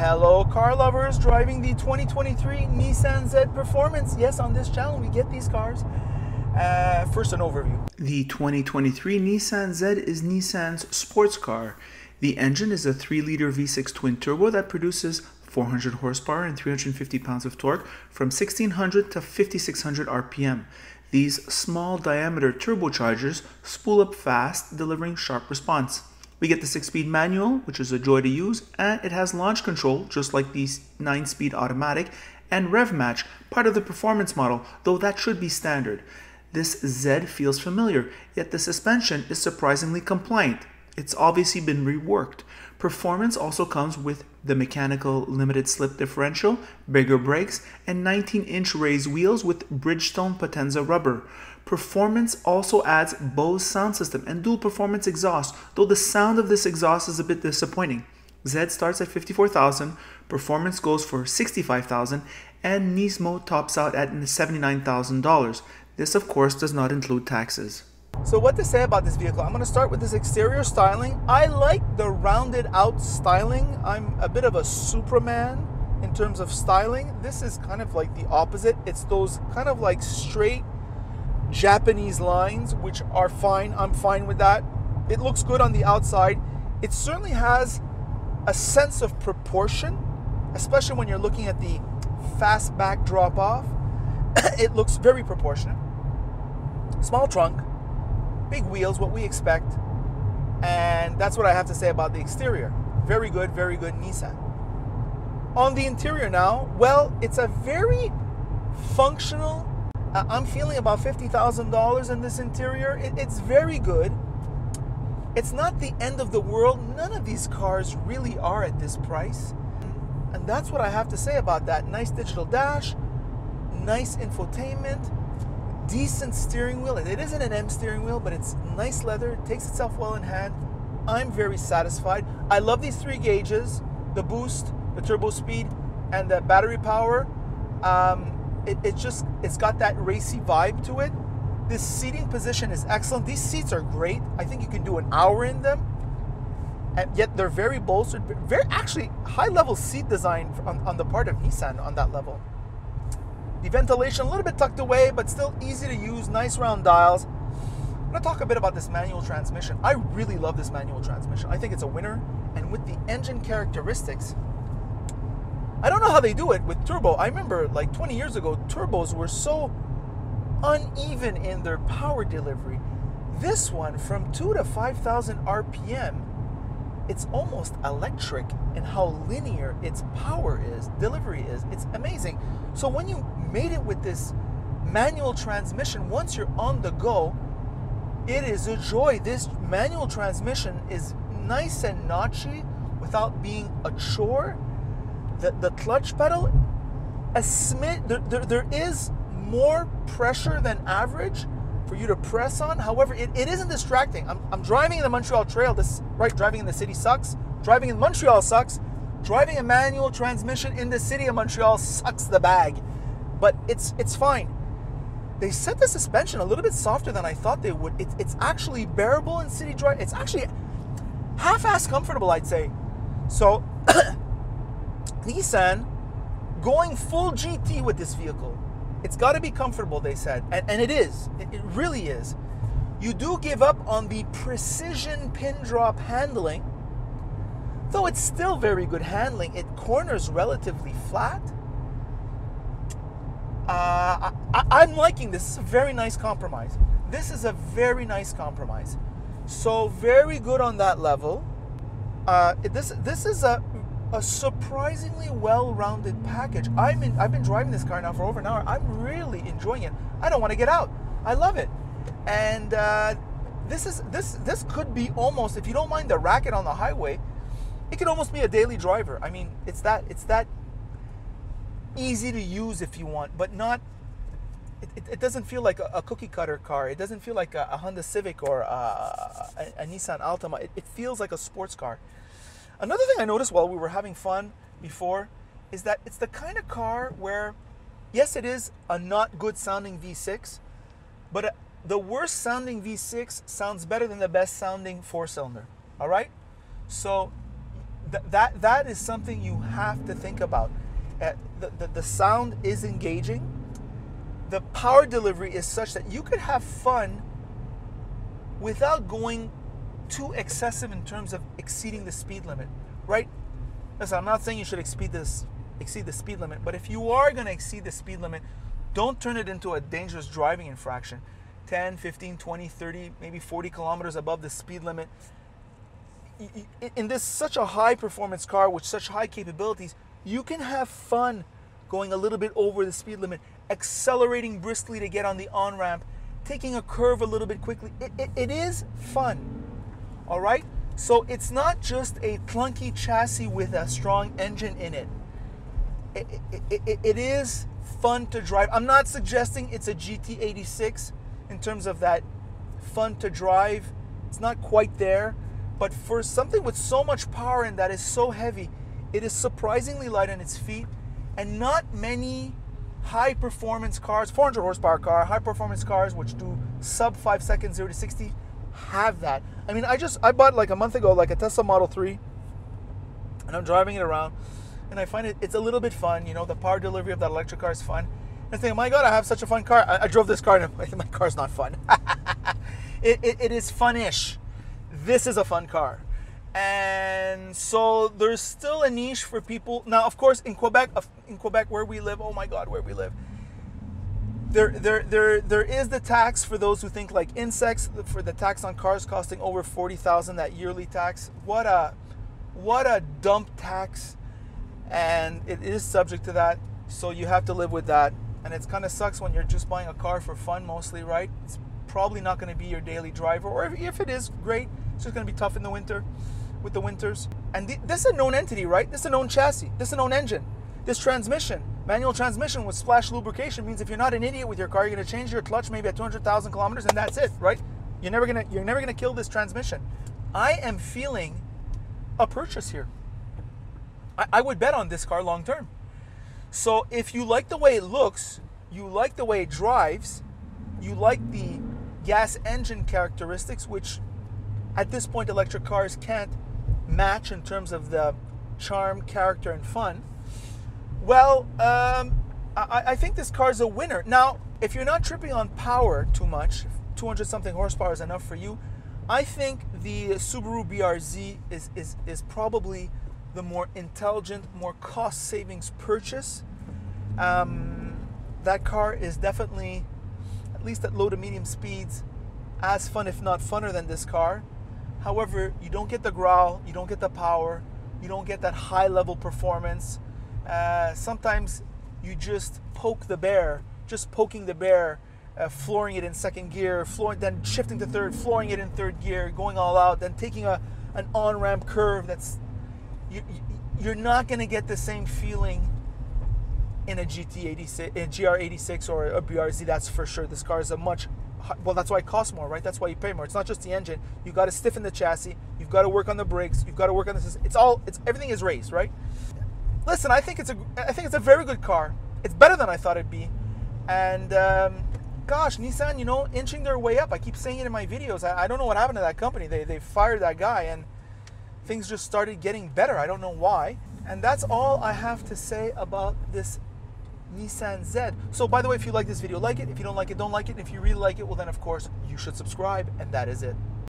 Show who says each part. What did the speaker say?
Speaker 1: Hello car lovers, driving the 2023 Nissan Z Performance. Yes, on this channel we get these cars. First, an overview.
Speaker 2: The 2023 Nissan Z is Nissan's sports car. The engine is a 3-liter V6 twin-turbo that produces 400 horsepower and 350 pounds of torque from 1600 to 5600 RPM. These small diameter turbochargers spool up fast, delivering sharp response. We get the 6-speed manual, which is a joy to use, and it has launch control, just like the 9-speed automatic, and rev match, part of the performance model, though that should be standard. This Z feels familiar, yet the suspension is surprisingly compliant. It's obviously been reworked. Performance also comes with the mechanical limited slip differential, bigger brakes, and 19-inch raised wheels with Bridgestone Potenza rubber. Performance also adds Bose sound system and dual performance exhaust, though the sound of this exhaust is a bit disappointing. Z starts at $54,000, Performance goes for $65,000, and Nismo tops out at $79,000. This, of course, does not include taxes.
Speaker 1: So what to say about this vehicle? I'm going to start with this exterior styling. I like the rounded out styling. I'm a bit of a Superman in terms of styling. This is kind of like the opposite. It's those kind of like straight Japanese lines, which are fine. I'm fine with that. It looks good on the outside. It certainly has a sense of proportion, especially when you're looking at the fast back drop off. It looks very proportionate. Small trunk, big wheels, what we expect. And that's what I have to say about the exterior. Very good Nissan. On the interior now, well, it's a very functional, I'm feeling about $50,000 in this interior. It's very good. It's not the end of the world. None of these cars really are at this price. And that's what I have to say about that. Nice digital dash, nice infotainment, decent steering wheel. It isn't an M steering wheel, but it's nice leather. It takes itself well in hand. I'm very satisfied. I love these 3 gauges, the boost, the turbo speed, and the battery power. It's got that racy vibe to it. This seating position is excellent. These seats are great. I think you can do an hour in them, and yet they're very bolstered. Very actually high-level seat design on the part of Nissan on that level. The ventilation a little bit tucked away, but still easy to use. Nice round dials. I'm going to talk a bit about this manual transmission. I really love this manual transmission. I think it's a winner, and with the engine characteristics, I don't know how they do it with turbo. I remember like 20 years ago, turbos were so uneven in their power delivery. This one, from 2 to 5,000 RPM, it's almost electric in how linear its power is, delivery is. It's amazing. So when you made it with this manual transmission, once you're on the go, it is a joy. This manual transmission is nice and notchy without being a chore. The clutch pedal, there is more pressure than average for you to press on. However, it isn't distracting. I'm driving in the Montreal Trail. Driving in the city sucks. Driving in Montreal sucks. Driving a manual transmission in the city of Montreal sucks the bag. But it's fine. They set the suspension a little bit softer than I thought they would. It's actually bearable in city drive. It's actually half-ass comfortable, I'd say. So Nissan going full GT with this vehicle. It's got to be comfortable, they said. And it is. It really is. You do give up on the precision pin drop handling, though it's still very good handling. It corners relatively flat. I'm liking this. This is a very nice compromise. This is a very nice compromise. So very good on that level. This is a surprisingly well-rounded package. I've been driving this car now for over an hour. I'm really enjoying it. I don't want to get out. I love it. And this could be almost, if you don't mind the racket on the highway, it could almost be a daily driver. I mean, it's that easy to use if you want, but not. It doesn't feel like a cookie cutter car. It doesn't feel like a Honda Civic or a Nissan Altima. It feels like a sports car. Another thing I noticed while we were having fun before is that it's the kind of car where, yes, it is a not good sounding V6, but the worst sounding V6 sounds better than the best sounding 4-cylinder. All right? So that is something you have to think about. The sound is engaging. The power delivery is such that you could have fun without going too excessive in terms of exceeding the speed limit, right? Listen, I'm not saying you should exceed the speed limit, but if you are going to exceed the speed limit, don't turn it into a dangerous driving infraction. 10, 15, 20, 30, maybe 40 kilometers above the speed limit. In this such a high performance car with such high capabilities, you can have fun going a little bit over the speed limit, accelerating briskly to get on the on-ramp, taking a curve a little bit quickly. It is fun, all right? So it's not just a clunky chassis with a strong engine in it. It is fun to drive. I'm not suggesting it's a GT86 in terms of that fun to drive. It's not quite there. But for something with so much power and that is so heavy, it is surprisingly light on its feet. And not many high performance cars, 400 horsepower car, high performance cars which do sub 5 seconds 0 to 60 have that. I mean, I bought like a month ago like a Tesla Model 3, and I'm driving it around, and I find it's a little bit fun. You know, the power delivery of that electric car is fun. And I think, my God, I have such a fun car. I drove this car and I think my car's not fun. It is fun-ish. This is a fun car. And so there's still a niche for people. Now, of course, in Quebec where we live, oh my God, where we live, there is the tax for those who think like insects, for the tax on cars costing over 40,000, that yearly tax. What a dump tax, and it is subject to that, so you have to live with that. And it kind of sucks when you're just buying a car for fun mostly, right? It's probably not going to be your daily driver, or if it is, great. It's just going to be tough in the winter, with the winters. And this is a known entity, right? This is a known chassis. This is a known engine. This transmission, manual transmission with splash lubrication, means if you're not an idiot with your car, you're going to change your clutch maybe at 200,000 kilometers, and that's it, right? You're never gonna kill this transmission. I am feeling a purchase here. I would bet on this car long term. So if you like the way it looks, you like the way it drives, you like the gas engine characteristics, which at this point electric cars can't match in terms of the charm, character, and fun, well, I think this car is a winner. Now, if you're not tripping on power too much, 200 something horsepower is enough for you, I think the Subaru BRZ is probably the more intelligent, more cost savings purchase. That car is definitely, at least at low to medium speeds, as fun, if not funner than this car. However, you don't get the growl, you don't get the power, you don't get that high level performance. Sometimes you just poke the bear, just poking the bear, flooring it in second gear, then shifting to third, flooring it in third gear, going all out, then taking an on-ramp curve. You're not going to get the same feeling in a GT86, a GR86 or a BRZ, that's for sure. This car is well, that's why it costs more, right? That's why you pay more. It's not just the engine. You've got to stiffen the chassis. You've got to work on the brakes. You've got to work on this. Everything is raised, right? Listen, I think it's a very good car. It's better than I thought it'd be. And gosh, Nissan, inching their way up. I keep saying it in my videos. I don't know what happened to that company. They fired that guy, and things just started getting better. I don't know why. And that's all I have to say about this Nissan Z. So by the way, if you like this video, like it. If you don't like it, don't like it. And if you really like it, well then of course you should subscribe, and that is it.